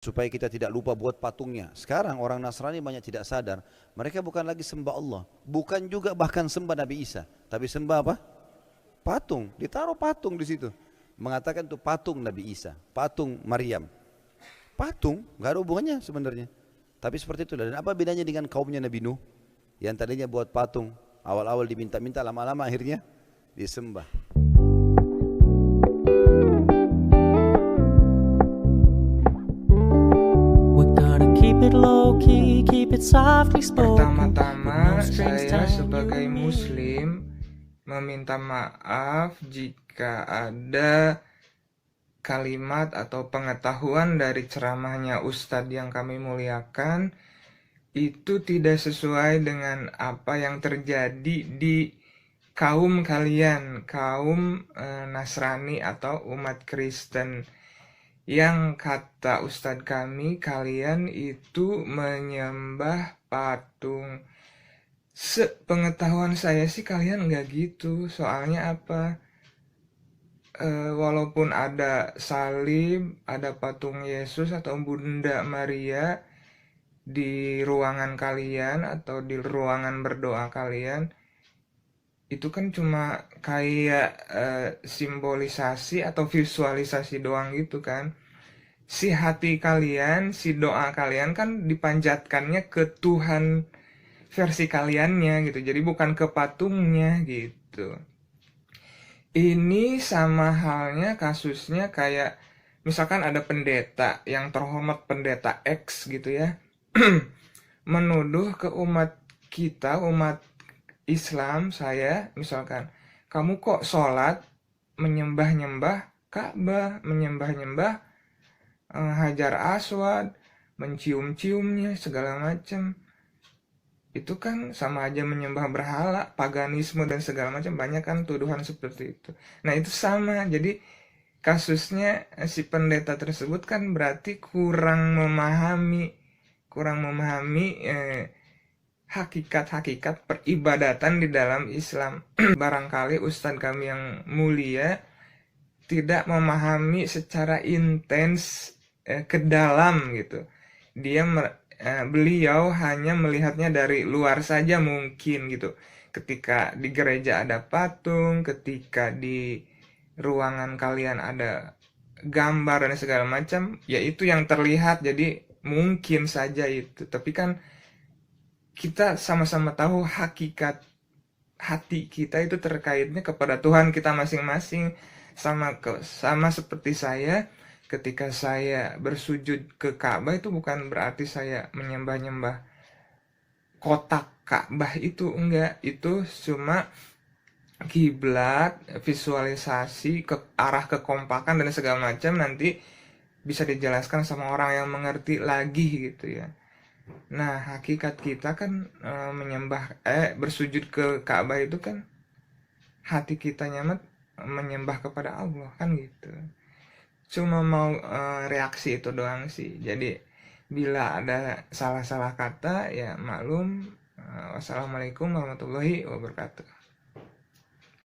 supaya kita tidak lupa buat patungnya. Sekarang orang Nasrani banyak tidak sadar, mereka bukan lagi sembah Allah, bukan juga bahkan sembah Nabi Isa, tapi sembah apa? Patung, ditaruh patung di situ. Mengatakan itu patung Nabi Isa, patung Maryam. Patung, nggak ada hubungannya sebenarnya. Tapi seperti itu. Dan apa bedanya dengan kaumnya Nabi Nuh? Yang tadinya buat patung, awal-awal diminta-minta, lama-lama akhirnya disembah. We're gonna keep it low key, keep it softly spoken. Pertama-tama, saya sebagai Muslim meminta maaf jika ada kalimat atau pengetahuan dari ceramahnya Ustadz yang kami muliakan itu tidak sesuai dengan apa yang terjadi di kaum kalian, kaum Nasrani atau umat Kristen, yang kata Ustadz kami, kalian itu menyembah patung. Sepengetahuan saya sih kalian nggak gitu. Soalnya apa? Walaupun ada salib, ada patung Yesus atau Bunda Maria di ruangan kalian atau di ruangan berdoa kalian, itu kan cuma kayak simbolisasi atau visualisasi doang gitu kan. Si hati kalian, si doa kalian kan dipanjatkannya ke Tuhan versi kaliannya gitu. Jadi bukan ke patungnya gitu. Ini sama halnya kasusnya kayak misalkan ada pendeta yang terhormat, pendeta X gitu ya, menuduh ke umat kita, umat Islam, saya misalkan, kamu kok sholat menyembah-nyembah Ka'bah, menyembah-nyembah Hajar Aswad, mencium-ciumnya segala macam. Itu kan sama aja menyembah berhala, paganisme dan segala macam, banyak kan tuduhan seperti itu. Nah itu sama, jadi kasusnya si pendeta tersebut kan berarti kurang memahami hakikat-hakikat peribadatan di dalam Islam. Barangkali Ustadz kami yang mulia tidak memahami secara intens ke dalam gitu. Beliau hanya melihatnya dari luar saja mungkin gitu. Ketika di gereja ada patung, ketika di ruangan kalian ada gambar dan segala macam, ya itu yang terlihat, jadi mungkin saja itu. Tapi kan kita sama-sama tahu hakikat hati kita itu terkaitnya kepada Tuhan kita masing-masing. Sama seperti saya, ketika saya bersujud ke Ka'bah itu bukan berarti saya menyembah-nyembah kotak Ka'bah, itu enggak. Itu cuma kiblat, visualisasi ke arah kekompakan dan segala macam, nanti bisa dijelaskan sama orang yang mengerti lagi gitu ya. Nah, hakikat kita kan bersujud ke Ka'bah itu kan hati kita nyaman menyembah kepada Allah kan gitu. Cuma mau reaksi itu doang sih. Jadi bila ada salah-salah kata ya maklum. Wassalamualaikum warahmatullahi wabarakatuh.